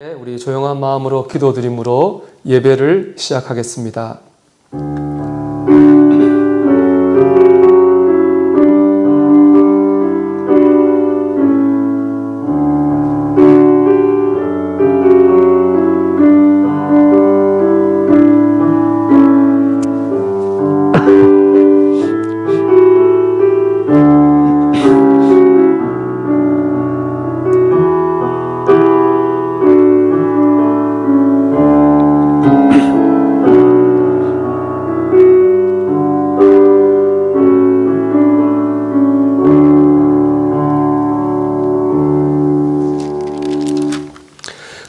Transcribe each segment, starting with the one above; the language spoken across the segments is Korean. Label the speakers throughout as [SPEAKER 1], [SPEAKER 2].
[SPEAKER 1] 우리 조용한 마음으로 기도드림으로 예배를 시작하겠습니다.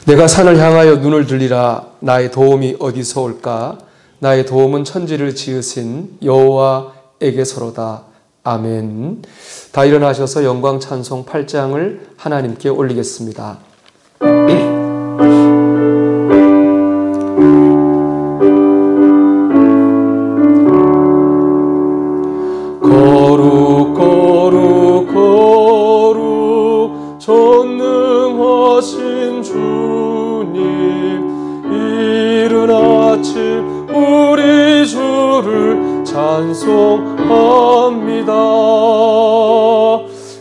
[SPEAKER 1] 내가 산을 향하여 눈을 들리라. 나의 도움이 어디서 올까? 나의 도움은 천지를 지으신 여호와에게서로다. 아멘. 다 일어나셔서 영광 찬송 8장을 하나님께 올리겠습니다. 거룩 거룩 거룩 전능하신 주님, 이른 아침 우리 주를 찬송합니다.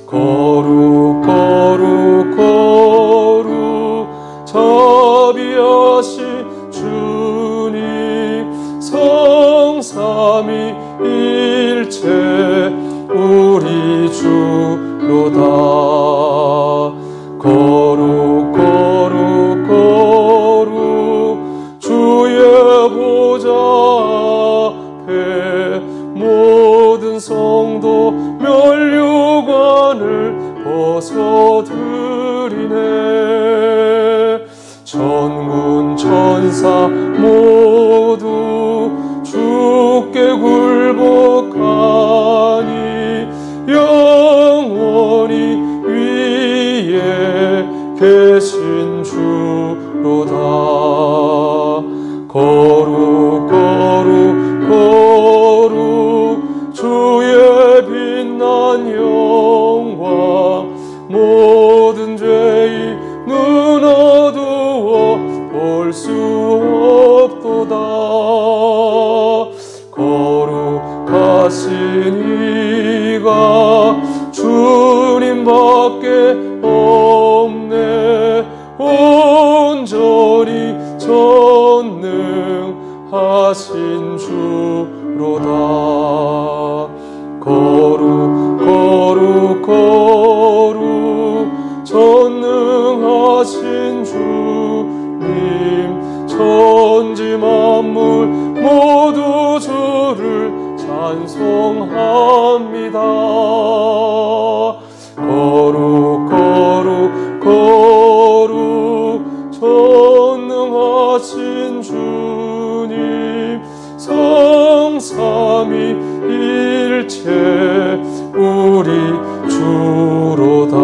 [SPEAKER 1] 거룩 거룩 거룩 자비하신 주님, 성삼위일체 우리 주로다. 거룩 거룩 거룩 주의 보좌 앞에 모든 성도 면류관을 벗어드리네. 천군 천사 모두 주께 굴복하니 영원히 위에 계신 주로다. 거룩 거룩 거룩 주의 빛난 영광, 모든 죄의 눈 어두워 볼 수 없도다. 거룩하신 이가 주님밖에 없네. 온전히 전능하신 주로다. 거룩 거룩 거룩 전능하신 주님, 천지 만물 모두 주를 찬송합니다. 거룩 거룩 거룩 전능하신 주님, 성삼위일체 우리 주로다.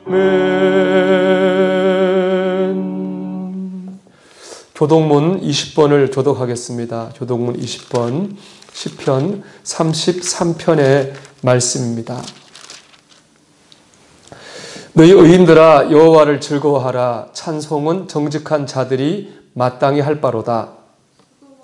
[SPEAKER 1] 아멘. 교독문 20번을 교독하겠습니다. 교독문 20번 시편 33편의 말씀입니다. 너희 의인들아 여호와를 즐거워하라. 찬송은 정직한 자들이 마땅히 할 바로다.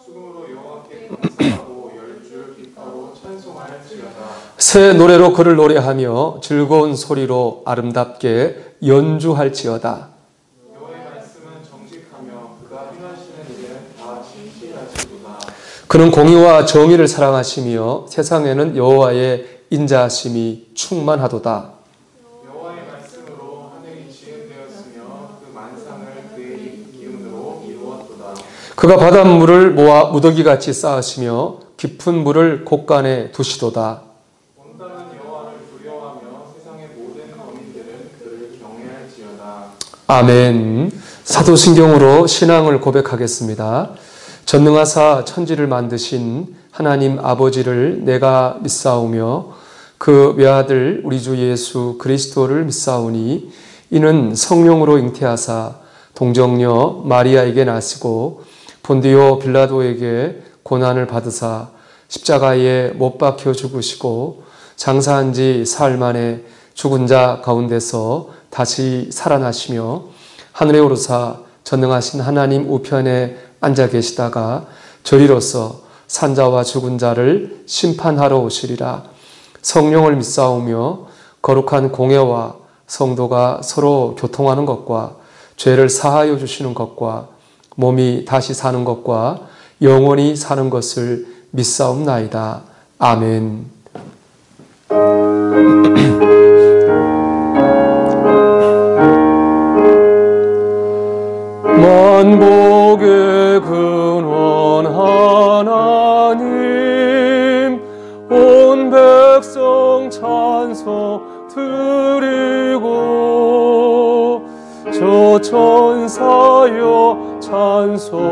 [SPEAKER 2] 수금으로 여호와께 감사하고 열줄 기타로 찬송할지어다.
[SPEAKER 1] 새 노래로 그를 노래하며 즐거운 소리로 아름답게 연주할지어다.
[SPEAKER 2] 여호와의 말씀은 정직하며 그가 행하시는 일은 다 진실하시도다.
[SPEAKER 1] 그는 공의와 정의를 사랑하시며 세상에는 여호와의 인자하심이 충만하도다.
[SPEAKER 2] 여호와의 말씀으로 하늘이 지음되었으며 그 만상을 그의 기운으로 이루었도다.
[SPEAKER 1] 그가 바닷물을 모아 무더기같이 쌓으시며 깊은 물을 곳간에 두시도다.
[SPEAKER 2] 온 땅은 여호와를 두려워하며 세상의 모든 거민들은 그를 경외할지어다.
[SPEAKER 1] 아멘. 사도신경으로 신앙을 고백하겠습니다. 전능하사 천지를 만드신 하나님 아버지를 내가 믿사오며 그 외아들 우리 주 예수 그리스도를 믿사오니 이는 성령으로 잉태하사 동정녀 마리아에게 나시고 본디오 빌라도에게 고난을 받으사 십자가에 못 박혀 죽으시고 장사한 지 사흘 만에 죽은 자 가운데서 다시 살아나시며 하늘에 오르사 전능하신 하나님 우편에 앉아 계시다가 저리로서 산자와 죽은 자를 심판하러 오시리라. 성령을 믿사오며 거룩한 공예와 성도가 서로 교통하는 것과 죄를 사하여 주시는 것과 몸이 다시 사는 것과 영원히 사는 것을 믿사옵나이다. 아멘. 만복의 근원 하나님 온 백성 찬송 드리고 저 천사여 찬송하세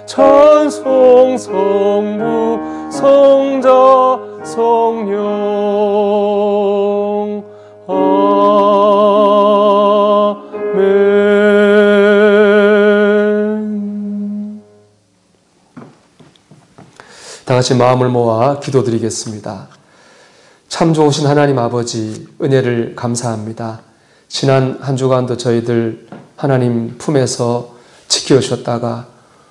[SPEAKER 1] 찬송 성부 성자 성령 아멘. 다 같이 마음을 모아 기도드리겠습니다. 참 좋으신 하나님 아버지, 은혜를 감사합니다. 지난 한 주간도 저희들 하나님 품에서 지켜주셨다가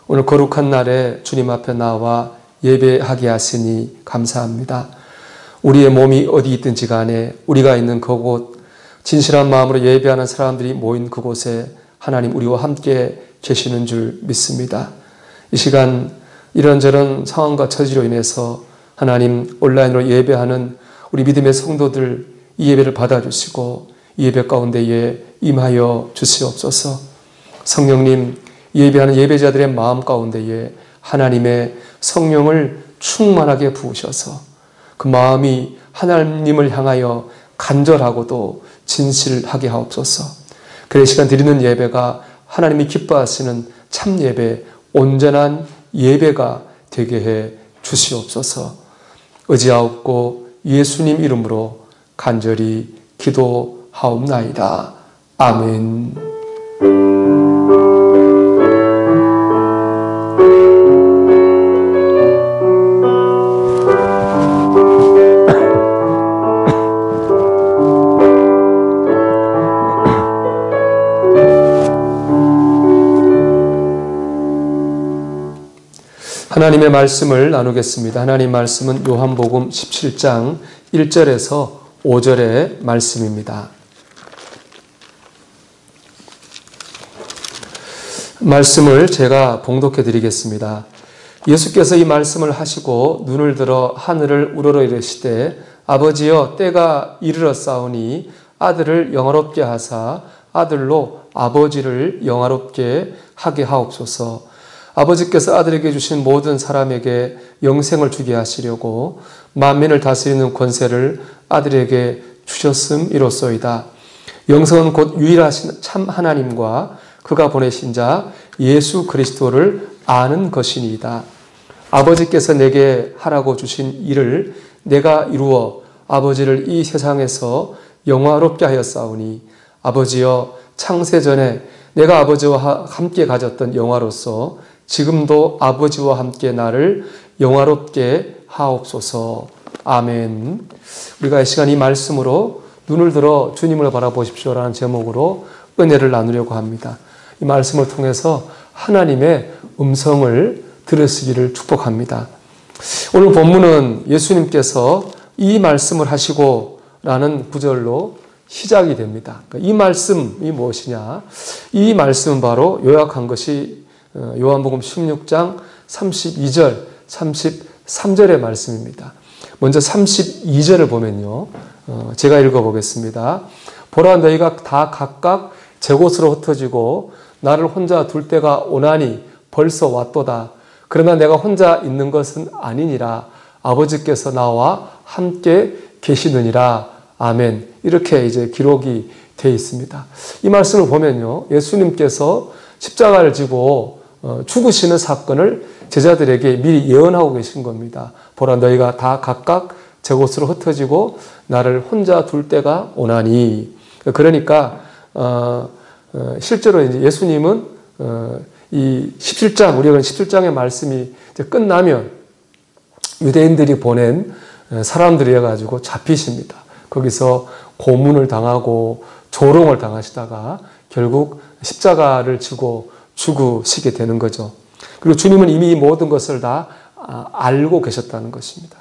[SPEAKER 1] 오늘 거룩한 날에 주님 앞에 나와 예배하게 하시니 감사합니다. 우리의 몸이 어디 있든지 간에 우리가 있는 그곳, 진실한 마음으로 예배하는 사람들이 모인 그곳에 하나님 우리와 함께 계시는 줄 믿습니다. 이 시간 이런저런 상황과 처지로 인해서 하나님 온라인으로 예배하는 우리 믿음의 성도들 이 예배를 받아주시고 이 예배 가운데에 임하여 주시옵소서. 성령님, 예배하는 예배자들의 마음 가운데에 하나님의 성령을 충만하게 부으셔서 그 마음이 하나님을 향하여 간절하고도 진실하게 하옵소서. 그의 시간 드리는 예배가 하나님이 기뻐하시는 참 예배, 온전한 예배가 되게 해 주시옵소서. 의지하옵고 예수님 이름으로 간절히 기도하옵나이다. 아멘. 하나님의 말씀을 나누겠습니다. 하나님 말씀은 요한복음 17장 1절에서 5절의 말씀입니다. 말씀을 제가 봉독해 드리겠습니다. 예수께서 이 말씀을 하시고 눈을 들어 하늘을 우러러 이르시되 아버지여 때가 이르렀사오니 아들을 영화롭게 하사 아들로 아버지를 영화롭게 하게 하옵소서. 아버지께서 아들에게 주신 모든 사람에게 영생을 주게 하시려고 만민을 다스리는 권세를 아들에게 주셨음이로소이다. 영생은 곧 유일하신 참 하나님과 그가 보내신 자 예수 그리스도를 아는 것이니이다. 아버지께서 내게 하라고 주신 일을 내가 이루어 아버지를 이 세상에서 영화롭게 하였사오니 아버지여 창세전에 내가 아버지와 함께 가졌던 영화로서 지금도 아버지와 함께 나를 영화롭게 하옵소서. 아멘. 우리가 이 시간 이 말씀으로 눈을 들어 주님을 바라보십시오라는 제목으로 은혜를 나누려고 합니다. 이 말씀을 통해서 하나님의 음성을 들으시기를 축복합니다. 오늘 본문은 예수님께서 이 말씀을 하시고 라는 구절로 시작이 됩니다. 이 말씀이 무엇이냐? 이 말씀은 바로 요약한 것이 요한복음 16장 32절, 33절의 말씀입니다. 먼저 32절을 보면요. 제가 읽어보겠습니다. 보라 너희가 다 각각 제 곳으로 흩어지고 나를 혼자 둘 때가 오나니 벌써 왔도다. 그러나 내가 혼자 있는 것은 아니니라. 아버지께서 나와 함께 계시느니라. 아멘. 이렇게 이제 기록이 되어 있습니다. 이 말씀을 보면요. 예수님께서 십자가를 지고 죽으시는 사건을 제자들에게 미리 예언하고 계신 겁니다. 보라 너희가 다 각각 제 곳으로 흩어지고 나를 혼자 둘 때가 오나니. 그러니까 실제로 이제 예수님은 이 17장 우리가 17장의 말씀이 이제 끝나면 유대인들이 보낸 사람들이어 가지고 잡히십니다. 거기서 고문을 당하고 조롱을 당하시다가 결국 십자가를 지고 죽으시게 되는 거죠. 그리고 주님은 이미 이 모든 것을 다 알고 계셨다는 것입니다.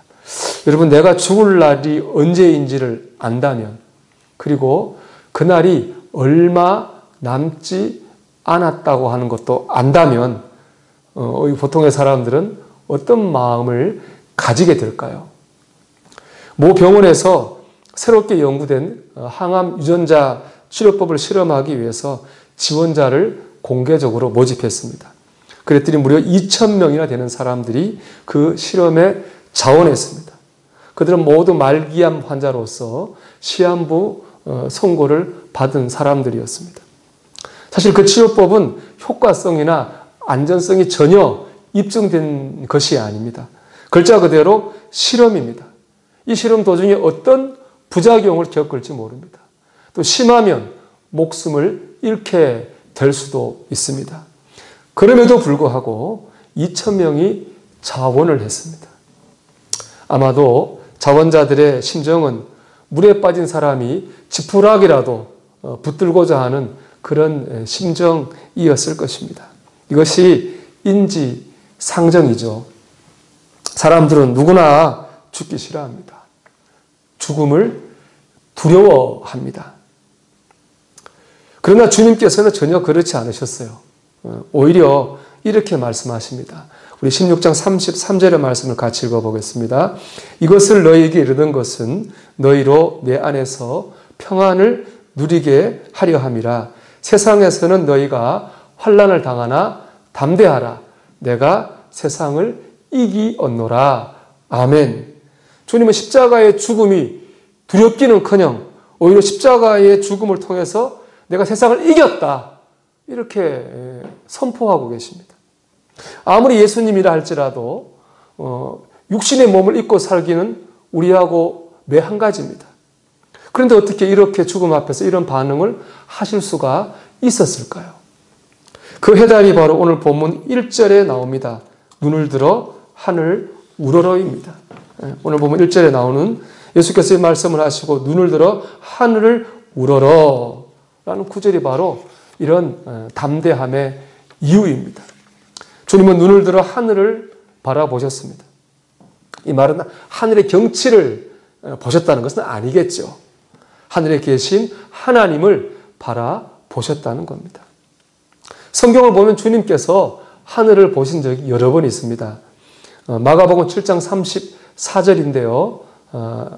[SPEAKER 1] 여러분, 내가 죽을 날이 언제인지를 안다면, 그리고 그날이 얼마 남지 않았다고 하는 것도 안다면 보통의 사람들은 어떤 마음을 가지게 될까요? 모 병원에서 새롭게 연구된 항암 유전자 치료법을 실험하기 위해서 지원자를 공개적으로 모집했습니다. 그랬더니 무려 2,000명이나 되는 사람들이 그 실험에 자원했습니다. 그들은 모두 말기암 환자로서 시한부 선고를 받은 사람들이었습니다. 사실 그 치료법은 효과성이나 안전성이 전혀 입증된 것이 아닙니다. 글자 그대로 실험입니다. 이 실험 도중에 어떤 부작용을 겪을지 모릅니다. 또 심하면 목숨을 잃게 될 수도 있습니다. 그럼에도 불구하고 2,000명이 자원을 했습니다. 아마도 자원자들의 심정은 물에 빠진 사람이 지푸라기라도 붙들고자 하는 그런 심정이었을 것입니다. 이것이 인지상정이죠. 사람들은 누구나 죽기 싫어합니다. 죽음을 두려워합니다. 그러나 주님께서는 전혀 그렇지 않으셨어요. 오히려 이렇게 말씀하십니다. 우리 16장 33절의 말씀을 같이 읽어보겠습니다. 이것을 너희에게 이르는 것은 너희로 내 안에서 평안을 누리게 하려 함이라. 세상에서는 너희가 환난을 당하나 담대하라. 내가 세상을 이기었노라. 아멘. 주님은 십자가의 죽음이 두렵기는커녕 오히려 십자가의 죽음을 통해서 내가 세상을 이겼다. 이렇게 선포하고 계십니다. 아무리 예수님이라 할지라도 육신의 몸을 입고 살기는 우리하고 매 한 가지입니다. 그런데 어떻게 이렇게 죽음 앞에서 이런 반응을 하실 수가 있었을까요? 그 해답이 바로 오늘 본문 1절에 나옵니다. 눈을 들어 하늘 우러러입니다. 오늘 보면 1절에 나오는 예수께서 이 말씀을 하시고 눈을 들어 하늘을 우러러 라는 구절이 바로 이런 담대함의 이유입니다. 주님은 눈을 들어 하늘을 바라보셨습니다. 이 말은 하늘의 경치를 보셨다는 것은 아니겠죠. 하늘에 계신 하나님을 바라보셨다는 겁니다. 성경을 보면 주님께서 하늘을 보신 적이 여러 번 있습니다. 마가복음 7장 34절인데요.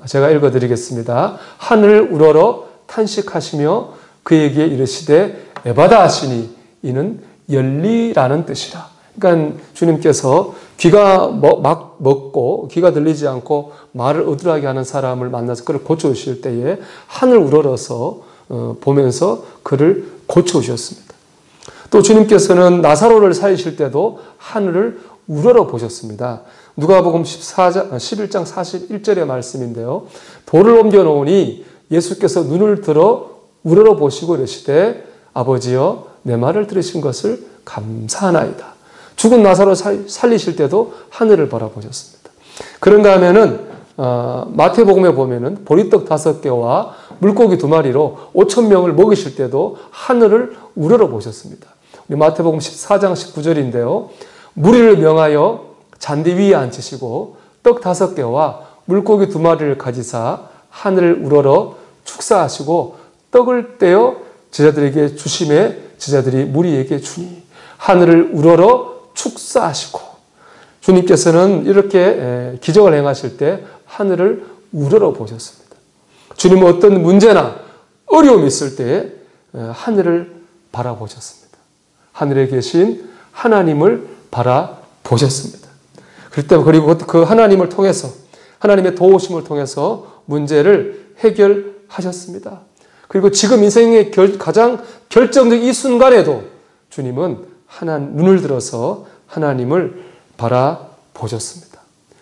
[SPEAKER 1] 제가 읽어드리겠습니다. 하늘을 우러러 탄식하시며 그에게 이르시되 에바다 하시니 이는 열리라는 뜻이라. 그러니까 주님께서 귀가 막 먹고 귀가 들리지 않고 말을 어눌하게 하는 사람을 만나서 그를 고쳐주실 때에 하늘 우러러서 보면서 그를 고쳐주셨습니다. 또 주님께서는 나사로를 살리실 때도 하늘을 우러러 보셨습니다. 누가복음 11장 41절의 말씀인데요. 돌을 옮겨 놓으니 예수께서 눈을 들어 우러러 보시고 이르시되 아버지여 내 말을 들으신 것을 감사하나이다. 죽은 나사로 살리실 때도 하늘을 바라보셨습니다. 그런가 하면은 마태복음에 보면은 보리떡 5개와 물고기 2마리로 5,000명을 먹이실 때도 하늘을 우러러 보셨습니다. 우리 마태복음 14장 19절인데요. 무리를 명하여 잔디 위에 앉히시고 떡 5개와 물고기 2마리를 가지사 하늘을 우러러 축사하시고 떡을 떼어 제자들에게 주심에 제자들이 무리에게 주니 하늘을 우러러 축사하시고 주님께서는 이렇게 기적을 행하실 때 하늘을 우러러 보셨습니다. 주님은 어떤 문제나 어려움이 있을 때 하늘을 바라보셨습니다. 하늘에 계신 하나님을 바라보셨습니다. 그리고 그 하나님을 통해서 하나님의 도우심을 통해서 문제를 해결하셨습니다. 그리고 지금 인생의 가장 결정적 이 순간에도 주님은 눈을 들어서 하나님을 바라보셨습니다.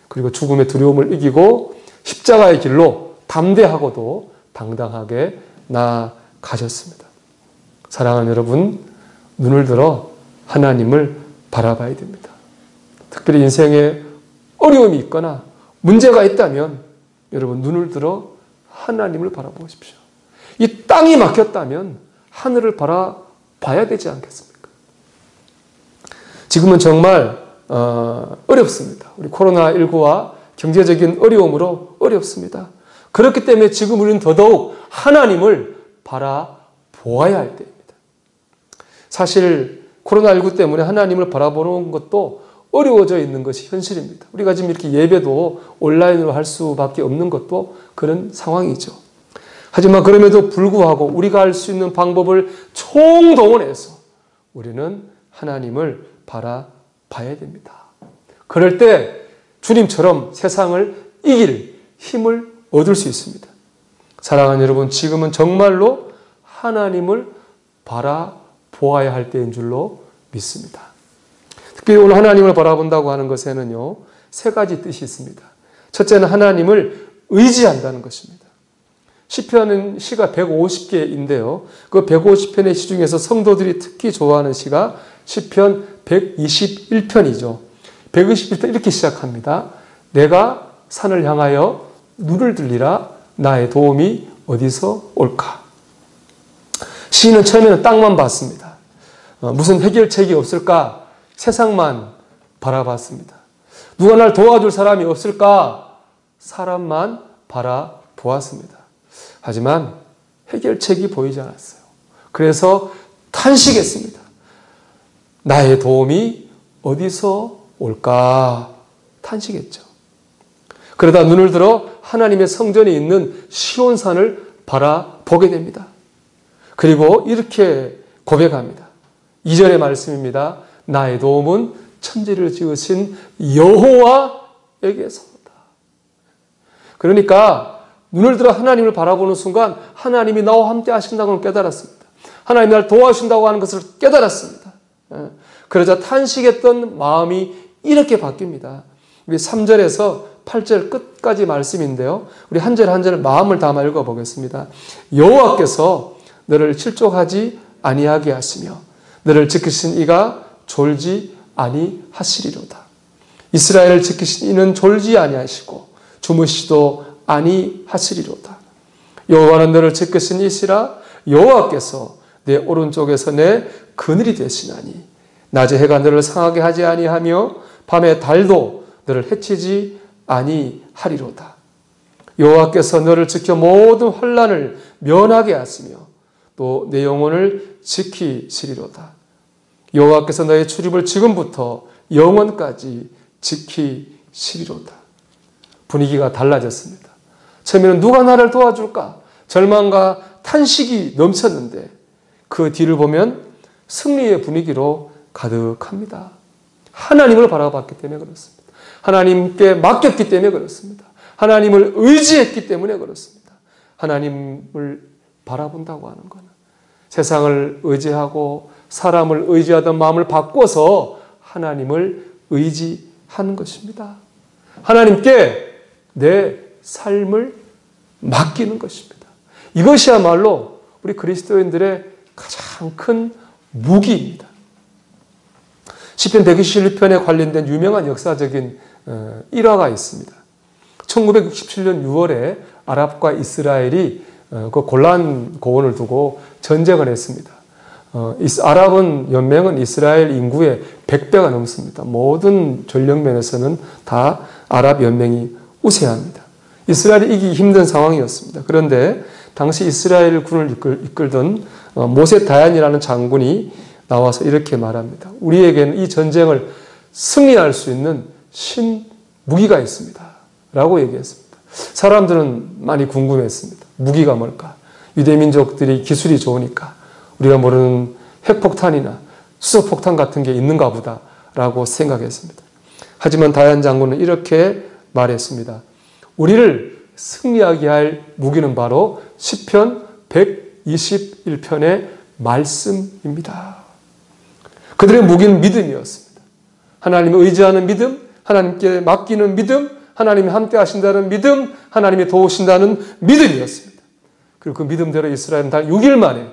[SPEAKER 1] 그리고 죽음의 두려움을 이기고 십자가의 길로 담대하고도 당당하게 나아가셨습니다. 사랑하는 여러분, 눈을 들어 하나님을 바라봐야 됩니다. 특별히 인생에 어려움이 있거나 문제가 있다면 여러분 눈을 들어 하나님을 바라보십시오. 이 땅이 막혔다면 하늘을 바라봐야 되지 않겠습니까? 지금은 정말 어렵습니다. 우리 코로나19와 경제적인 어려움으로 어렵습니다. 그렇기 때문에 지금 우리는 더더욱 하나님을 바라보아야 할 때입니다. 사실 코로나19 때문에 하나님을 바라보는 것도 어려워져 있는 것이 현실입니다. 우리가 지금 이렇게 예배도 온라인으로 할 수밖에 없는 것도 그런 상황이죠. 하지만 그럼에도 불구하고 우리가 할 수 있는 방법을 총동원해서 우리는 하나님을 바라봐야 됩니다. 그럴 때 주님처럼 세상을 이길 힘을 얻을 수 있습니다. 사랑하는 여러분, 지금은 정말로 하나님을 바라보아야 할 때인 줄로 믿습니다. 특별히 오늘 하나님을 바라본다고 하는 것에는요, 세 가지 뜻이 있습니다. 첫째는 하나님을 의지한다는 것입니다. 시편은 시가 150개인데요. 그 150편의 시 중에서 성도들이 특히 좋아하는 시가 시편 121편이죠. 121편 이렇게 시작합니다. 내가 산을 향하여 눈을 들리라. 나의 도움이 어디서 올까? 시인은 처음에는 땅만 봤습니다. 무슨 해결책이 없을까? 세상만 바라봤습니다. 누가 날 도와줄 사람이 없을까? 사람만 바라보았습니다. 하지만 해결책이 보이지 않았어요. 그래서 탄식했습니다. 나의 도움이 어디서 올까? 탄식했죠. 그러다 눈을 들어 하나님의 성전이 있는 시온산을 바라보게 됩니다. 그리고 이렇게 고백합니다. 2절의 말씀입니다. 나의 도움은 천지를 지으신 여호와에게서다. 그러니까 눈을 들어 하나님을 바라보는 순간 하나님이 나와 함께 하신다고 깨달았습니다. 하나님이 날 도와주신다고 하는 것을 깨달았습니다. 그러자 탄식했던 마음이 이렇게 바뀝니다. 우리 3절에서 8절 끝까지 말씀인데요. 우리 한 절 한 절 마음을 담아 읽어보겠습니다. 여호와께서 너를 실족하지 아니하게 하시며 너를 지키신 이가 졸지 아니하시리로다. 이스라엘을 지키신 이는 졸지 아니하시고 주무시도 아니하시리로다. 여호와는 너를 지키신 이시라. 여호와께서 내 오른쪽에서 내 그늘이 되시나니 낮에 해가 너를 상하게 하지 아니하며 밤에 달도 너를 해치지 아니하리로다. 여호와께서 너를 지켜 모든 환난을 면하게 하시며 또 내 영혼을 지키시리로다. 여호와께서 너의 출입을 지금부터 영원까지 지키시리로다. 분위기가 달라졌습니다. 처음에는 누가 나를 도와줄까? 절망과 탄식이 넘쳤는데 그 뒤를 보면 승리의 분위기로 가득합니다. 하나님을 바라봤기 때문에 그렇습니다. 하나님께 맡겼기 때문에 그렇습니다. 하나님을 의지했기 때문에 그렇습니다. 하나님을 바라본다고 하는 것은 세상을 의지하고 사람을 의지하던 마음을 바꿔서 하나님을 의지하는 것입니다. 하나님께 내 삶을 맡기는 것입니다. 이것이야말로 우리 그리스도인들의 가장 큰 무기입니다. 시편 121편에 관련된 유명한 역사적인 일화가 있습니다. 1967년 6월에 아랍과 이스라엘이 그 골란 고원을 두고 전쟁을 했습니다. 아랍은 연맹은 이스라엘 인구의 100배가 넘습니다. 모든 전력면에서는 다 아랍 연맹이 우세합니다. 이스라엘이 이기기 힘든 상황이었습니다. 그런데 당시 이스라엘 군을 이끌던 모세 다얀이라는 장군이 나와서 이렇게 말합니다. 우리에게는 이 전쟁을 승리할 수 있는 신무기가 있습니다. 라고 얘기했습니다. 사람들은 많이 궁금했습니다. 무기가 뭘까? 유대민족들이 기술이 좋으니까 우리가 모르는 핵폭탄이나 수소폭탄 같은 게 있는가 보다 라고 생각했습니다. 하지만 다얀 장군은 이렇게 말했습니다. 우리를 승리하게 할 무기는 바로 시편 121편의 말씀입니다. 그들의 무기는 믿음이었습니다. 하나님을 의지하는 믿음, 하나님께 맡기는 믿음, 하나님이 함께 하신다는 믿음, 하나님이 도우신다는 믿음이었습니다. 그리고 그 믿음대로 이스라엘은 단 6일 만에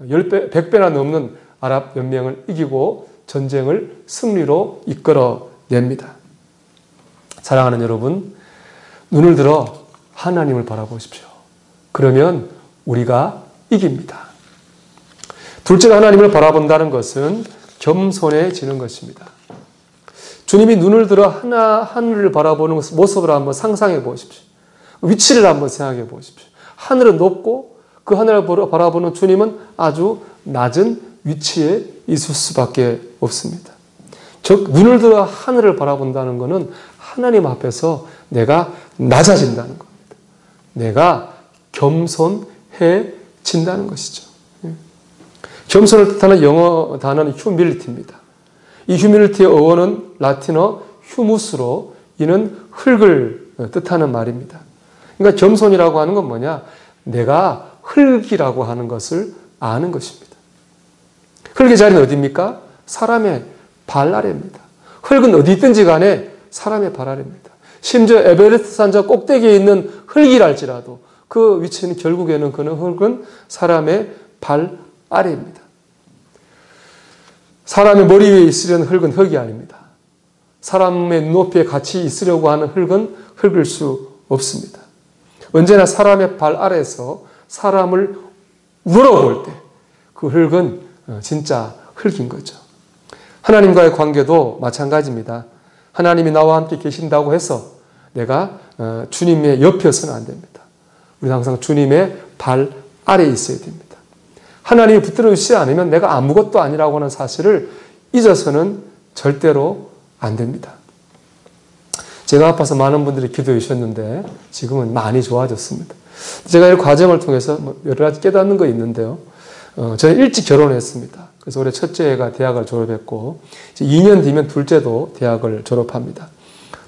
[SPEAKER 1] 10배, 100배나 넘는 아랍 연맹을 이기고 전쟁을 승리로 이끌어냅니다. 사랑하는 여러분, 눈을 들어 하나님을 바라보십시오. 그러면 우리가 이깁니다. 둘째로 하나님을 바라본다는 것은 겸손해지는 것입니다. 주님이 눈을 들어 하늘을 바라보는 모습을 한번 상상해 보십시오. 위치를 한번 생각해 보십시오. 하늘은 높고 그 하늘을 바라보는 주님은 아주 낮은 위치에 있을 수밖에 없습니다. 즉 눈을 들어 하늘을 바라본다는 것은 하나님 앞에서 내가 낮아진다는 겁니다. 내가 겸손해진다는 것이죠. 겸손을 뜻하는 영어 단어는 humility입니다. 이 humility의 어원은 라틴어 humus로 이는 흙을 뜻하는 말입니다. 그러니까 겸손이라고 하는 건 뭐냐? 내가 흙이라고 하는 것을 아는 것입니다. 흙의 자리는 어디입니까? 사람의 발 아래입니다. 흙은 어디 있든지 간에 사람의 발 아래입니다. 심지어 에베레스트 산저 꼭대기에 있는 흙이랄지라도 그 위치는 결국에는 그 흙은 사람의 발 아래입니다. 사람의 머리 위에 있으려는 흙은 흙이 아닙니다. 사람의 눈높이에 같이 있으려고 하는 흙은 흙일 수 없습니다. 언제나 사람의 발 아래에서 사람을 우러볼 때 그 흙은 진짜 흙인 거죠. 하나님과의 관계도 마찬가지입니다. 하나님이 나와 함께 계신다고 해서 내가 주님의 옆에서는 안 됩니다. 우리는 항상 주님의 발 아래에 있어야 됩니다. 하나님이 붙들어 주시지 않으면 내가 아무것도 아니라고 하는 사실을 잊어서는 절대로 안 됩니다. 제가 아파서 많은 분들이 기도해 주셨는데 지금은 많이 좋아졌습니다. 제가 이 과정을 통해서 여러 가지 깨닫는 거 있는데요. 저는 일찍 결혼했습니다. 그래서 올해 첫째가 대학을 졸업했고 이제 2년 뒤면 둘째도 대학을 졸업합니다.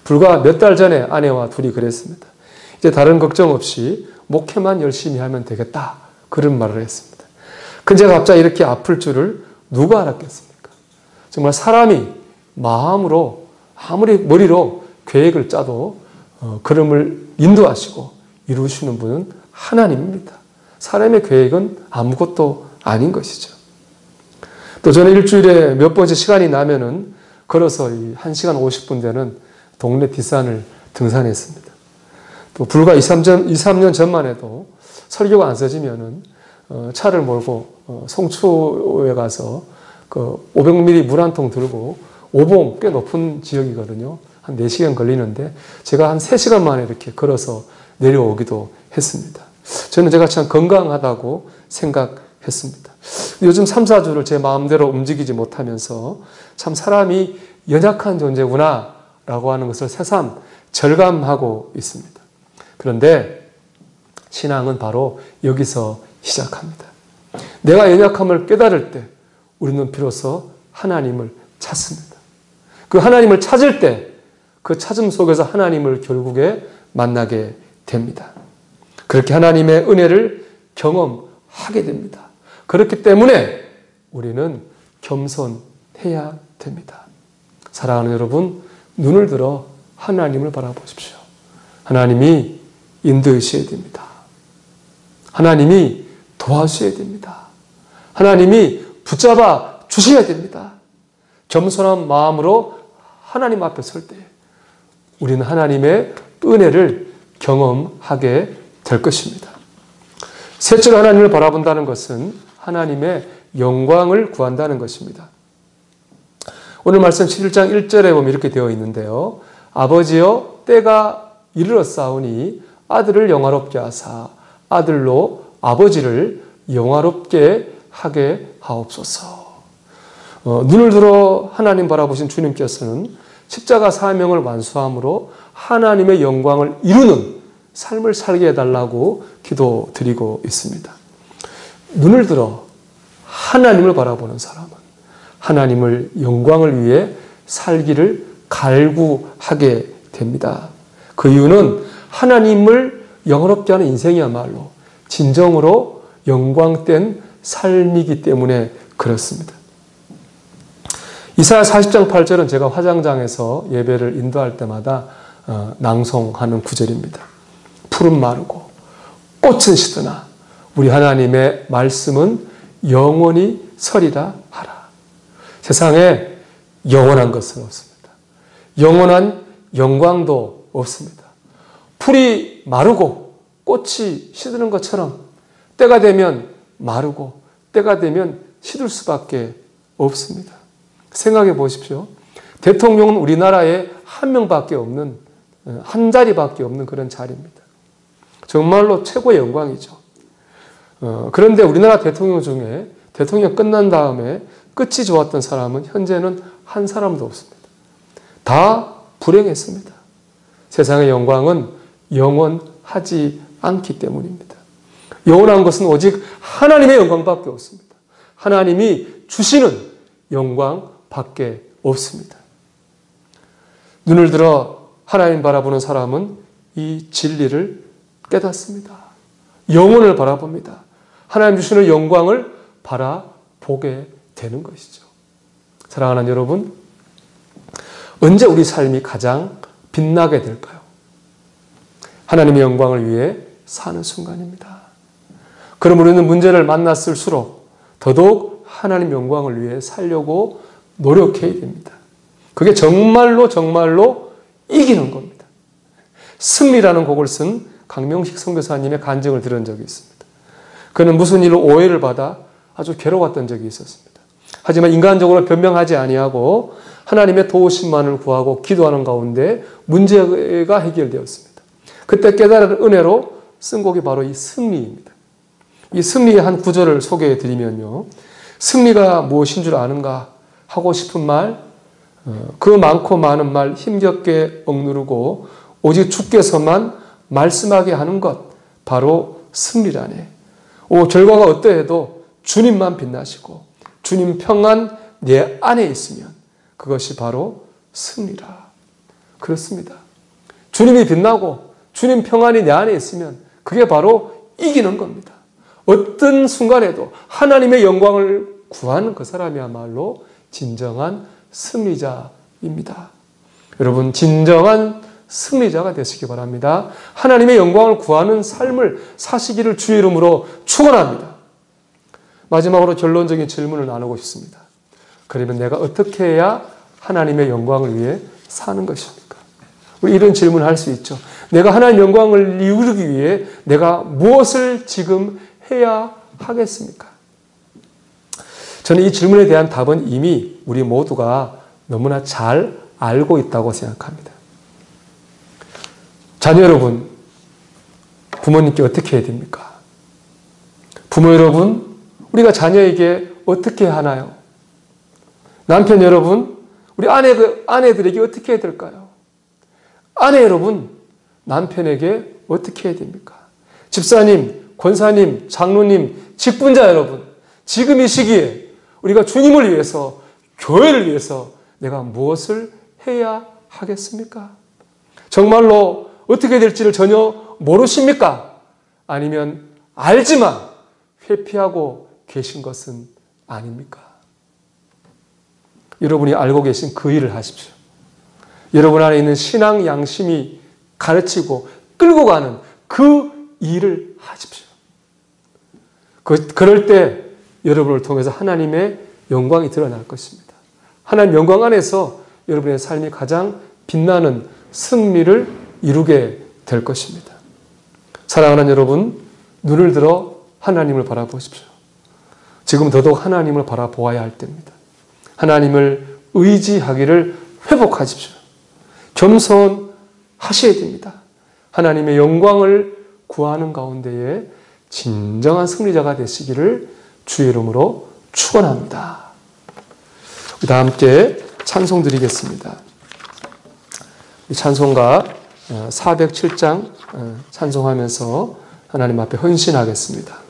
[SPEAKER 1] 불과 몇 달 전에 아내와 둘이 그랬습니다. 이제 다른 걱정 없이 목회만 열심히 하면 되겠다. 그런 말을 했습니다. 근데 제가 갑자기 이렇게 아플 줄을 누가 알았겠습니까? 정말 사람이 마음으로 아무리 머리로 계획을 짜도 걸음을 인도하시고 이루시는 분은 하나님입니다. 사람의 계획은 아무것도 아닌 것이죠. 또 저는 일주일에 몇 번째 시간이 나면은 걸어서 1시간 50분 되는 동네 뒷산을 등산했습니다. 또 불과 2, 3년 전만 해도 설교가 안 써지면은 차를 몰고 송추에 가서 그 500ml 물 한 통 들고 오봉 꽤 높은 지역이거든요. 한 4시간 걸리는데 제가 한 3시간 만에 이렇게 걸어서 내려오기도 했습니다. 저는 제가 참 건강하다고 생각했습니다. 요즘 3, 4주를 제 마음대로 움직이지 못하면서 참 사람이 연약한 존재구나 라고 하는 것을 새삼 절감하고 있습니다. 그런데 신앙은 바로 여기서 시작합니다. 내가 연약함을 깨달을 때 우리는 비로소 하나님을 찾습니다. 그 하나님을 찾을 때 그 찾음 속에서 하나님을 결국에 만나게 됩니다. 그렇게 하나님의 은혜를 경험하게 됩니다. 그렇기 때문에 우리는 겸손해야 됩니다. 사랑하는 여러분, 눈을 들어 하나님을 바라보십시오. 하나님이 인도해 주셔야 됩니다. 하나님이 도와주셔야 됩니다. 하나님이 붙잡아 주셔야 됩니다. 겸손한 마음으로 하나님 앞에 설 때 우리는 하나님의 은혜를 경험하게 될 것입니다. 셋째로 하나님을 바라본다는 것은 하나님의 영광을 구한다는 것입니다. 오늘 말씀 11장 1절에 보면 이렇게 되어 있는데요. 아버지여 때가 이르렀사오니 아들을 영화롭게 하사 아들로 아버지를 영화롭게 하게 하옵소서. 눈을 들어 하나님 바라보신 주님께서는 십자가 사명을 완수함으로 하나님의 영광을 이루는 삶을 살게 해달라고 기도드리고 있습니다. 눈을 들어 하나님을 바라보는 사람은 하나님을 영광을 위해 살기를 갈구하게 됩니다. 그 이유는 하나님을 영화롭게 하는 인생이야말로 진정으로 영광된 삶이기 때문에 그렇습니다. 이사야 40장 8절은 제가 화장장에서 예배를 인도할 때마다 낭송하는 구절입니다. 푸른 마르고 꽃은 시드나 우리 하나님의 말씀은 영원히 서리라 하라. 세상에 영원한 것은 없습니다. 영원한 영광도 없습니다. 풀이 마르고 꽃이 시드는 것처럼 때가 되면 마르고 때가 되면 시들 수밖에 없습니다. 생각해 보십시오. 대통령은 우리나라에 한 명밖에 없는, 한 자리밖에 없는 그런 자리입니다. 정말로 최고의 영광이죠. 그런데 우리나라 대통령 중에 대통령 끝난 다음에 끝이 좋았던 사람은 현재는 한 사람도 없습니다. 다 불행했습니다. 세상의 영광은 영원하지 않기 때문입니다. 영원한 것은 오직 하나님의 영광밖에 없습니다. 하나님이 주시는 영광밖에 없습니다. 눈을 들어 하나님 바라보는 사람은 이 진리를 깨닫습니다. 영혼을 바라봅니다. 하나님 주시는 영광을 바라보게 되는 것이죠. 사랑하는 여러분, 언제 우리 삶이 가장 빛나게 될까요? 하나님의 영광을 위해 사는 순간입니다. 그럼 우리는 문제를 만났을수록 더더욱 하나님 영광을 위해 살려고 노력해야 됩니다. 그게 정말로 이기는 겁니다. 승리라는 곡을 쓴 강명식 선교사님의 간증을 들은 적이 있습니다. 그는 무슨 일로 오해를 받아 아주 괴로웠던 적이 있었습니다. 하지만 인간적으로 변명하지 아니하고 하나님의 도우심만을 구하고 기도하는 가운데 문제가 해결되었습니다. 그때 깨달은 은혜로 쓴 곡이 바로 이 승리입니다. 이 승리의 한 구절을 소개해 드리면요. 승리가 무엇인 줄 아는가 하고 싶은 말, 그 많고 많은 말 힘겹게 억누르고 오직 주께서만 말씀하게 하는 것, 바로 승리라네. 결과가 어떠해도 주님만 빛나시고 주님 평안 내 안에 있으면 그것이 바로 승리라. 그렇습니다. 주님이 빛나고 주님 평안이 내 안에 있으면 그게 바로 이기는 겁니다. 어떤 순간에도 하나님의 영광을 구하는 그 사람이야말로 진정한 승리자입니다. 여러분, 진정한 승리자가 되시기 바랍니다. 하나님의 영광을 구하는 삶을 사시기를 주의 이름으로 축원합니다. 마지막으로 결론적인 질문을 나누고 싶습니다. 그러면 내가 어떻게 해야 하나님의 영광을 위해 사는 것입니까? 우리 이런 질문을 할 수 있죠. 내가 하나님의 영광을 이루기 위해 내가 무엇을 지금 해야 하겠습니까? 저는 이 질문에 대한 답은 이미 우리 모두가 너무나 잘 알고 있다고 생각합니다. 자녀 여러분, 부모님께 어떻게 해야 됩니까? 부모 여러분, 우리가 자녀에게 어떻게 하나요? 남편 여러분, 우리 아내들에게 어떻게 해야 될까요? 아내 여러분, 남편에게 어떻게 해야 됩니까? 집사님, 권사님, 장로님, 직분자 여러분, 지금 이 시기에 우리가 주님을 위해서, 교회를 위해서 내가 무엇을 해야 하겠습니까? 정말로 어떻게 될지를 전혀 모르십니까? 아니면 알지만 회피하고 계신 것은 아닙니까? 여러분이 알고 계신 그 일을 하십시오. 여러분 안에 있는 신앙 양심이 가르치고 끌고 가는 그 일을 하십시오. 그럴 때 여러분을 통해서 하나님의 영광이 드러날 것입니다. 하나님 영광 안에서 여러분의 삶이 가장 빛나는 승리를 이루게 될 것입니다. 사랑하는 여러분, 눈을 들어 하나님을 바라보십시오. 지금 더더욱 하나님을 바라보아야 할 때입니다. 하나님을 의지하기를 회복하십시오. 겸손하셔야 됩니다. 하나님의 영광을 구하는 가운데에 진정한 승리자가 되시기를 주의 이름으로 축원합니다. 다 함께 찬송 드리겠습니다. 이 찬송가 407장 찬송하면서 하나님 앞에 헌신하겠습니다.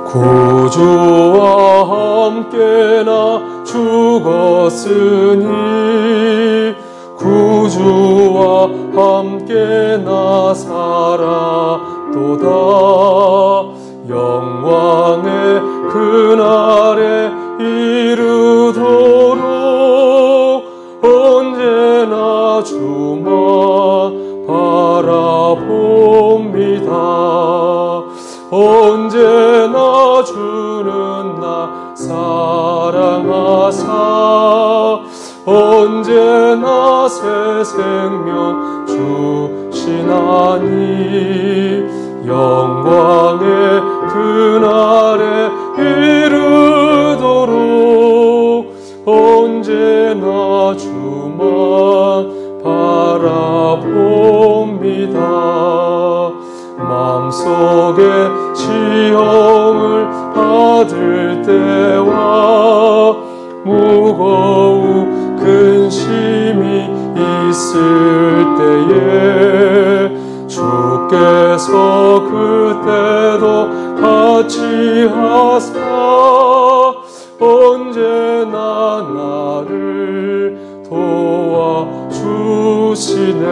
[SPEAKER 1] 구주와 함께 나 죽었으니 구주와 함께 나 살았도다. 영광의 그날에 이르도록 언제나 주만 바라보 언제나 주는 나 사랑하사 언제나 새 생명 주시나니 영광의 그날에 이르도록 언제나 주만 바라봅니다. 마음속에 시험을 받을 때와 무거운 근심이 있을 때에 주께서 그때도 같이 하사 언제나 나를 도와주시네.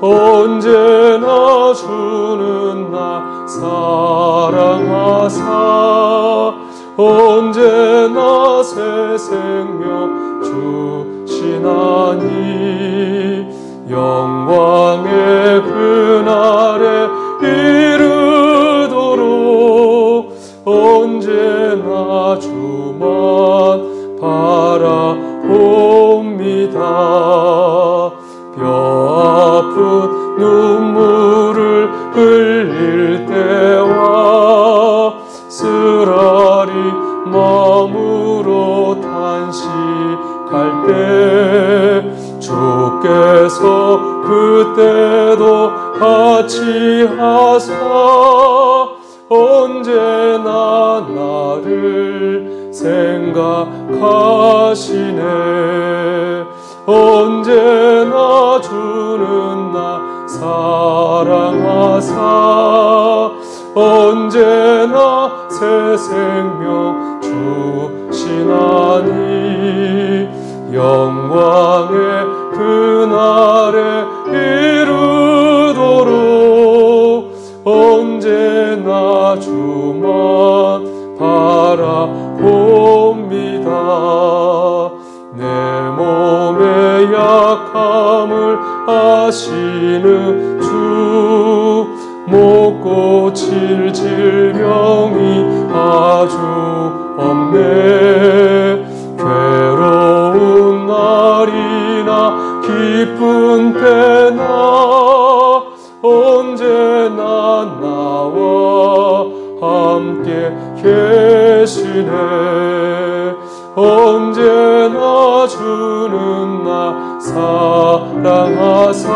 [SPEAKER 1] 언제나 주는 나 사랑하사 언제나 새 생명 주시나니 영광의 그날에 이르도록 언제나 주만 바라봅니다. 뼈 아픈 눈물을 흘릴 때와 쓰라리 마음으로 탄식할 때 주께서 그때도 같이 하사 언제나 나를 생각하시네. 언제나 주는 나 사랑하사 언제나 새 생명 주시나니 영광의 그날에 이르도록 언제나 주만 바라봅니다. 내 몸의 약함을 아시는 주 못 고칠 질병이 아주 없네. 괴로운 날이나 기쁜 때나 언제나 나와 함께 계시네. 언제나 주는 나 사랑하사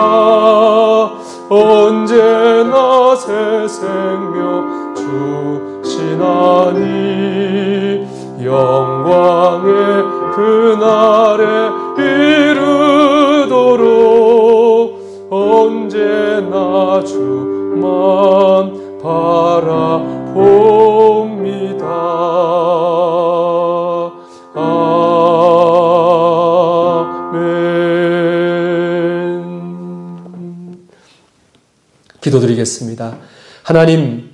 [SPEAKER 1] 언제나 새 생명 주시나니 영광의 그날에 이르도록 언제나 주만 바라봅니다. 기도드리겠습니다. 하나님,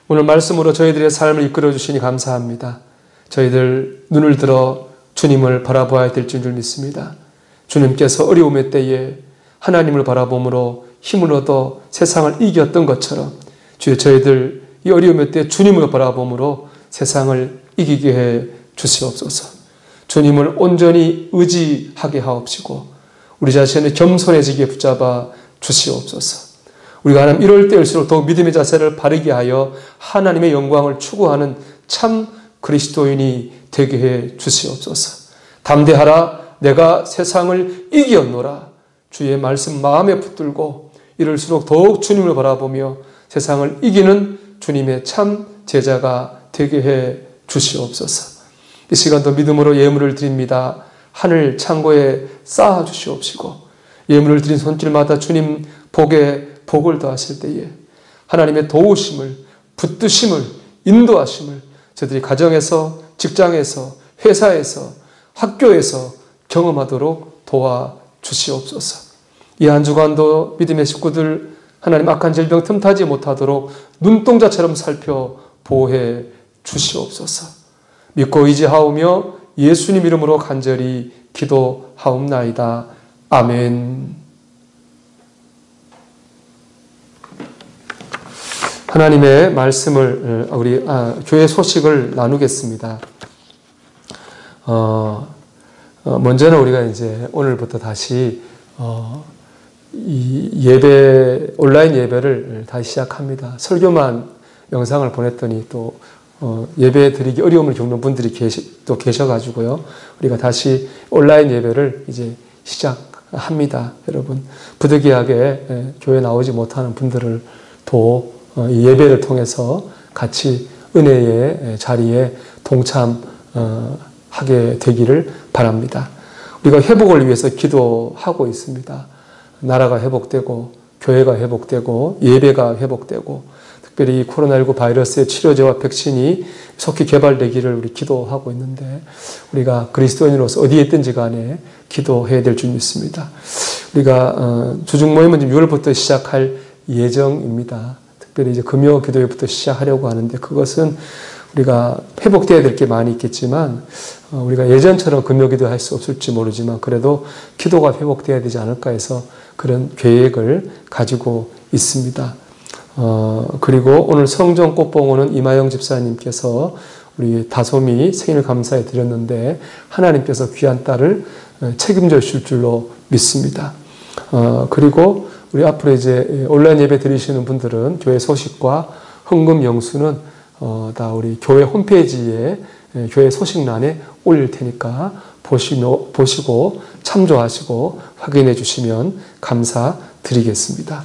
[SPEAKER 1] 오늘 말씀으로 저희들의 삶을 이끌어 주시니 감사합니다. 저희들 눈을 들어 주님을 바라보아야 될 줄 믿습니다. 주님께서 어려움의 때에 하나님을 바라봄으로 힘을 얻어 세상을 이겼던 것처럼 주여 저희들 이 어려움의 때 주님을 바라봄으로 세상을 이기게 해 주시옵소서. 주님을 온전히 의지하게 하옵시고 우리 자신을 겸손해지게 붙잡아 주시옵소서. 우리가 하나님 이럴 때일수록 더욱 믿음의 자세를 바르게 하여 하나님의 영광을 추구하는 참 그리스도인이 되게 해 주시옵소서. 담대하라, 내가 세상을 이겼노라. 주의 말씀 마음에 붙들고 이럴수록 더욱 주님을 바라보며 세상을 이기는 주님의 참 제자가 되게 해 주시옵소서. 이 시간도 믿음으로 예물을 드립니다. 하늘 창고에 쌓아 주시옵시고 예물을 드린 손길마다 주님 복에 복을 더하실 때에 하나님의 도우심을, 붙드심을, 인도하심을 저들이 가정에서, 직장에서, 회사에서, 학교에서 경험하도록 도와주시옵소서. 이 한 주간도 믿음의 식구들 하나님 악한 질병 틈타지 못하도록 눈동자처럼 살펴 보호해 주시옵소서. 믿고 의지하오며 예수님 이름으로 간절히 기도하옵나이다. 아멘. 하나님의 말씀을 우리 교회 소식을 나누겠습니다. 먼저는 우리가 이제 오늘부터 다시 이 예배 온라인 예배를 다시 시작합니다. 설교만 영상을 보냈더니 또 예배 드리기 어려움을 겪는 분들이 또 계셔가지고요. 우리가 다시 온라인 예배를 이제 시작합니다. 여러분 부득이하게 교회 나오지 못하는 분들을 또 이 예배를 통해서 같이 은혜의 자리에 동참하게 되기를 바랍니다. 우리가 회복을 위해서 기도하고 있습니다. 나라가 회복되고 교회가 회복되고 예배가 회복되고 특별히 코로나19 바이러스의 치료제와 백신이 속히 개발되기를 우리 기도하고 있는데 우리가 그리스도인으로서 어디에 있든지 간에 기도해야 될 줄 믿습니다. 우리가 주중 모임은 지금 6월부터 시작할 예정입니다. 특별히 이제 금요 기도회부터 시작하려고 하는데 그것은 우리가 회복되어야 될 게 많이 있겠지만 우리가 예전처럼 금요 기도 할 수 없을지 모르지만 그래도 기도가 회복되어야 되지 않을까 해서 그런 계획을 가지고 있습니다. 그리고 오늘 성전 꽃봉오는 이마영 집사님께서 우리 다솜이 생일 감사해 드렸는데 하나님께서 귀한 딸을 책임져 주실 줄로 믿습니다. 그리고 우리 앞으로 이제 온라인 예배 드리시는 분들은 교회 소식과 헌금 영수는 다 우리 교회 홈페이지에 교회 소식란에 올릴 테니까 보시고 참조하시고 확인해 주시면 감사드리겠습니다.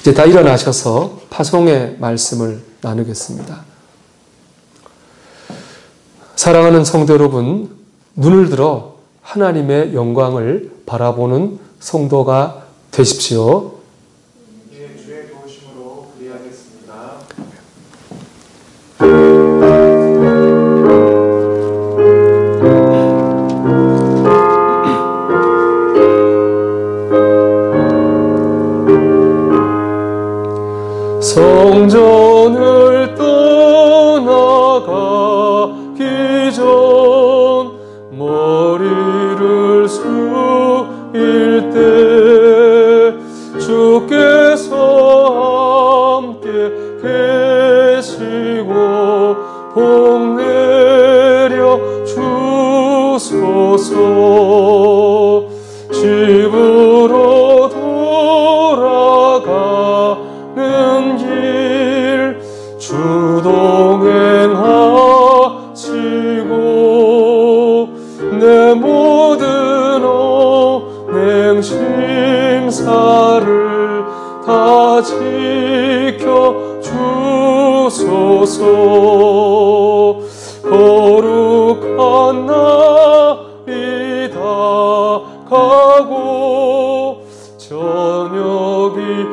[SPEAKER 1] 이제 다 일어나셔서 파송의 말씀을 나누겠습니다. 사랑하는 성도 여러분, 눈을 들어 하나님의 영광을 바라보는 성도가 되십시오.
[SPEAKER 2] 예, 주의 도우심으로 그리하겠습니다.
[SPEAKER 1] 성전을 떠나가기 전 머리를 숙일 때 주께서 함께 계시고 복 내려 주소서. 집으로 돌아가는 길 주동행하시고 내 모든 언행 심사를 다 지켜 주소서. 거룩한 날이 다가고 저녁이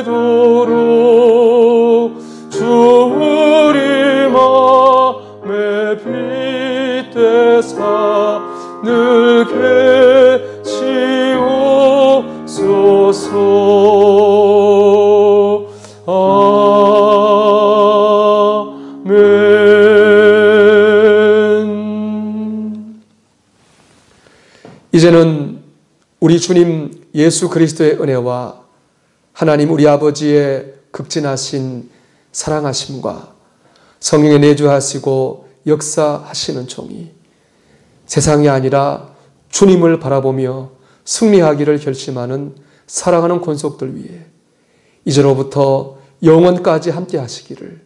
[SPEAKER 1] 되도록 주 우리 맘에 빗대사 늘 계시옵소서. 아멘. 이제는 우리 주님 예수 그리스도의 은혜와 하나님 우리 아버지의 극진하신 사랑하심과 성령의 내주하시고 역사하시는 종이 세상이 아니라 주님을 바라보며 승리하기를 결심하는 사랑하는 권속들 위해 이제로부터 영원까지 함께 하시기를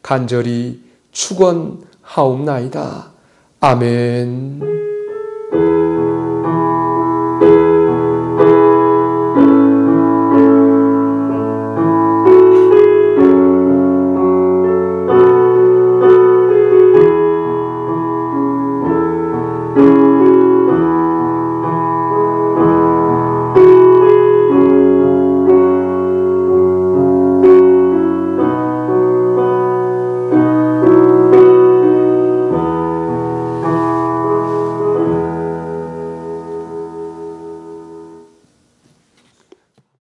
[SPEAKER 1] 간절히 축원하옵나이다. 아멘.